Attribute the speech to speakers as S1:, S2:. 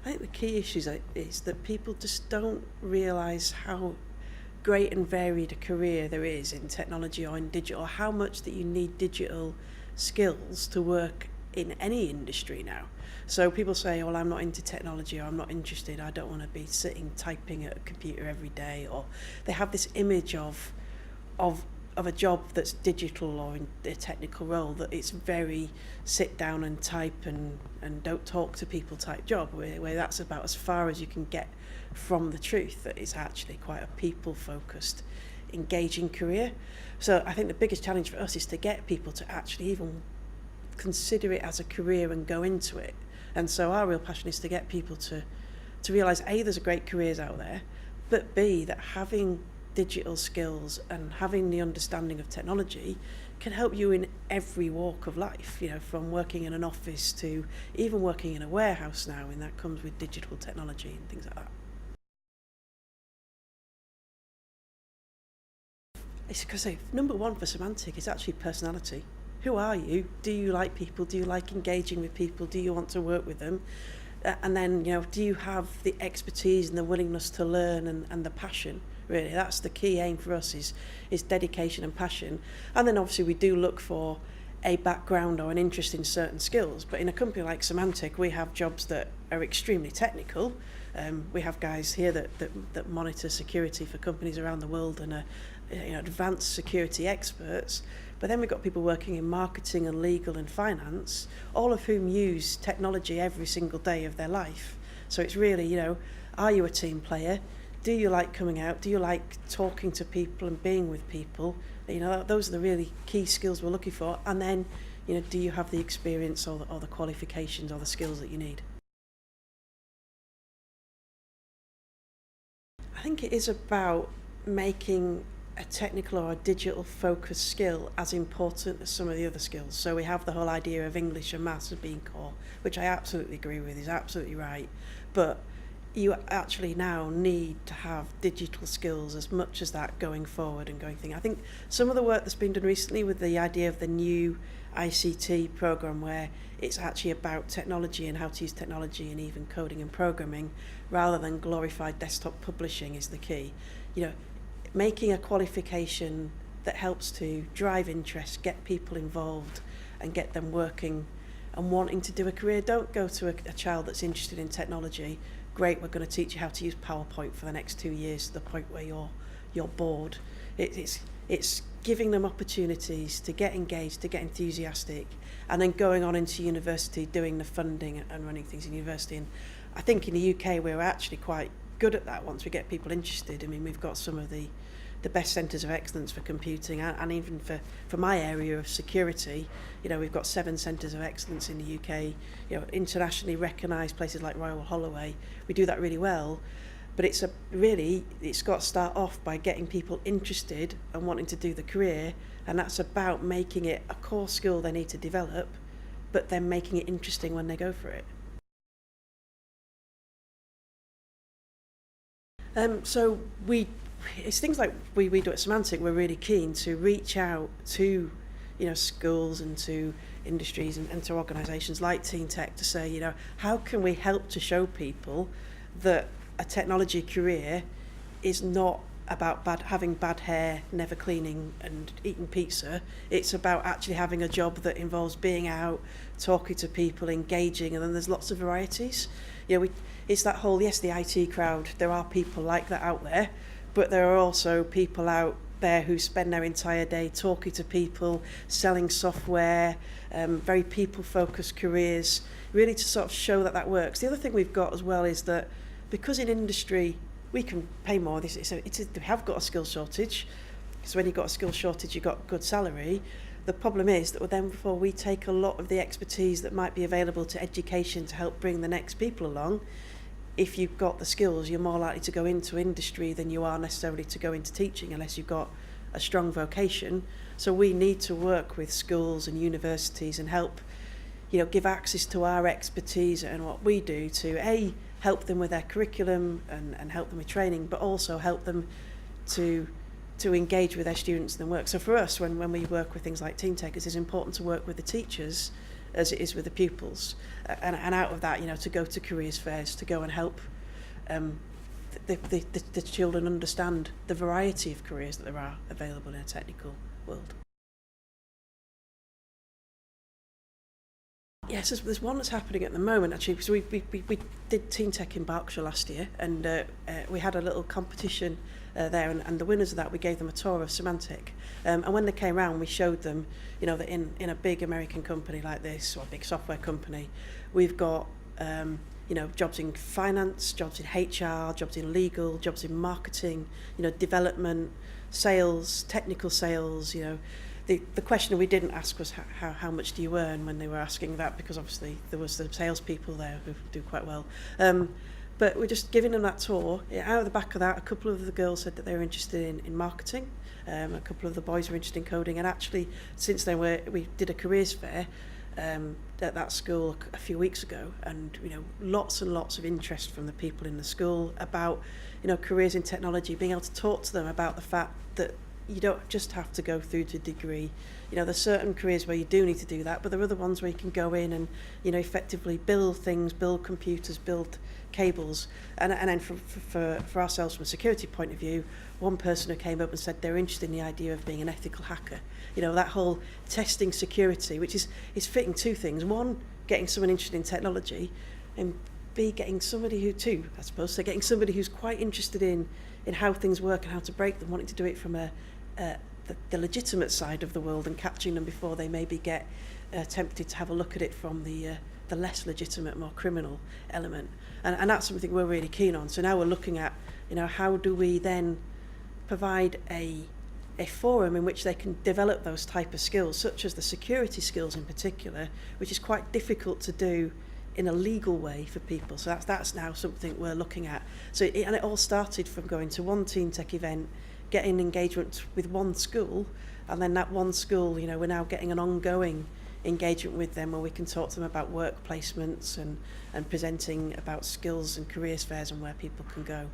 S1: I think the key issue is that people just don't realise how great and varied a career there is in technology or in digital, how much that you need digital skills to work in any industry now. So people say, well, I'm not into technology, or I'm not interested, I don't want to be sitting typing at a computer every day, or they have this image of a job that's digital or in a technical role, that it's very sit down and type and don't talk to people type job, where that's about as far as you can get from the truth, that it's actually quite a people focused, engaging career. So I think the biggest challenge for us is to get people to actually even consider it as a career and go into it. And so our real passion is to get people to realise, A, there's great careers out there, but B, that having digital skills and having the understanding of technology can help you in every walk of life, from working in an office to even working in a warehouse now, and that comes with digital technology and things like that. It's because number one for Symantec is actually personality. Who are you? Do you like people? Do you like engaging with people? Do you want to work with them? And then, do you have the expertise and the willingness to learn and the passion? Really, that's the key aim for us, is dedication and passion. And then obviously we do look for a background or an interest in certain skills. But in a company like Symantec, we have jobs that are extremely technical. We have guys here that monitor security for companies around the world and are advanced security experts. But then we've got people working in marketing and legal and finance, all of whom use technology every single day of their life. So it's really, are you a team player? Do you like coming out? Do you like talking to people and being with people? Those are the really key skills we're looking for. And then, do you have the experience or the qualifications or the skills that you need? I think it is about making a technical or a digital focused skill as important as some of the other skills. So we have the whole idea of English and maths as being core, which I absolutely agree with, is absolutely right. But you actually now need to have digital skills as much as that going forward and going thing. I think some of the work that's been done recently with the idea of the new ICT program, where it's actually about technology and how to use technology and even coding and programming rather than glorified desktop publishing, is the key. Making a qualification that helps to drive interest, get people involved and get them working and wanting to do a career. Don't go to a child that's interested in technology. Great, we're going to teach you how to use PowerPoint for the next 2 years to the point where you're bored. It's giving them opportunities to get engaged, to get enthusiastic, and then going on into university, doing the funding and running things in university. And I think in the UK we're actually quite good at that once we get people interested. I mean, we've got some of the best centres of excellence for computing, and even for my area of security, we've got 7 centres of excellence in the UK, internationally recognised places like Royal Holloway. We do that really well, but it's got to start off by getting people interested and wanting to do the career, and that's about making it a core skill they need to develop, but then making it interesting when they go for it. So it's things like we do at Symantec. We're really keen to reach out to schools and to industries and to organisations like TeenTech to say, how can we help to show people that a technology career is not about having bad hair, never cleaning and eating pizza. It's about actually having a job that involves being out, talking to people, engaging, and then there's lots of varieties. It's that whole, yes, the IT crowd, there are people like that out there, but there are also people out there who spend their entire day talking to people, selling software, very people-focused careers, really to sort of show that works. The other thing we've got as well is that because in industry we can pay more, we have got a skill shortage, so when you've got a skill shortage you've got good salary. The problem is that then before we take a lot of the expertise that might be available to education to help bring the next people along, if you've got the skills, you're more likely to go into industry than you are necessarily to go into teaching unless you've got a strong vocation. So we need to work with schools and universities and help, give access to our expertise and what we do to help them with their curriculum and help them with training, but also help them to engage with their students and work. So for us, when we work with things like TeenTech, it's important to work with the teachers as it is with the pupils. And out of that, to go to careers fairs, to go and help the children understand the variety of careers that there are available in a technical world. Yes, there's one that's happening at the moment, actually, because we did TeenTech in Berkshire last year, and we had a little competition there, and the winners of that, we gave them a tour of Symantec. And when they came round, we showed them, that in a big American company like this, or a big software company, we've got, jobs in finance, jobs in HR, jobs in legal, jobs in marketing, development, sales, technical sales, The question we didn't ask was how much do you earn when they were asking that, because obviously there was the salespeople there who do quite well. But we're just giving them that tour. Out of the back of that, a couple of the girls said that they were interested in marketing. A couple of the boys were interested in coding. And actually, since then, we did a careers fair at that school a few weeks ago. And, lots and lots of interest from the people in the school about, careers in technology, being able to talk to them about the fact that you don't just have to go through to a degree. There's certain careers where you do need to do that, but there are other ones where you can go in and, effectively build things, build computers, build cables. And then for ourselves, from a security point of view, one person who came up and said they're interested in the idea of being an ethical hacker. That whole testing security, which is fitting two things. One, getting someone interested in technology, and B, getting somebody getting somebody who's quite interested in how things work and how to break them, wanting to do it from the legitimate side of the world, and catching them before they maybe get tempted to have a look at it from the less legitimate, more criminal element. And that's something we're really keen on. So now we're looking at, how do we then provide a forum in which they can develop those type of skills, such as the security skills in particular, which is quite difficult to do in a legal way for people. So that's now something we're looking at. So it all started from going to one TeenTech event, getting engagement with one school, and then that one school, we're now getting an ongoing engagement with them where we can talk to them about work placements and presenting about skills and careers fairs and where people can go.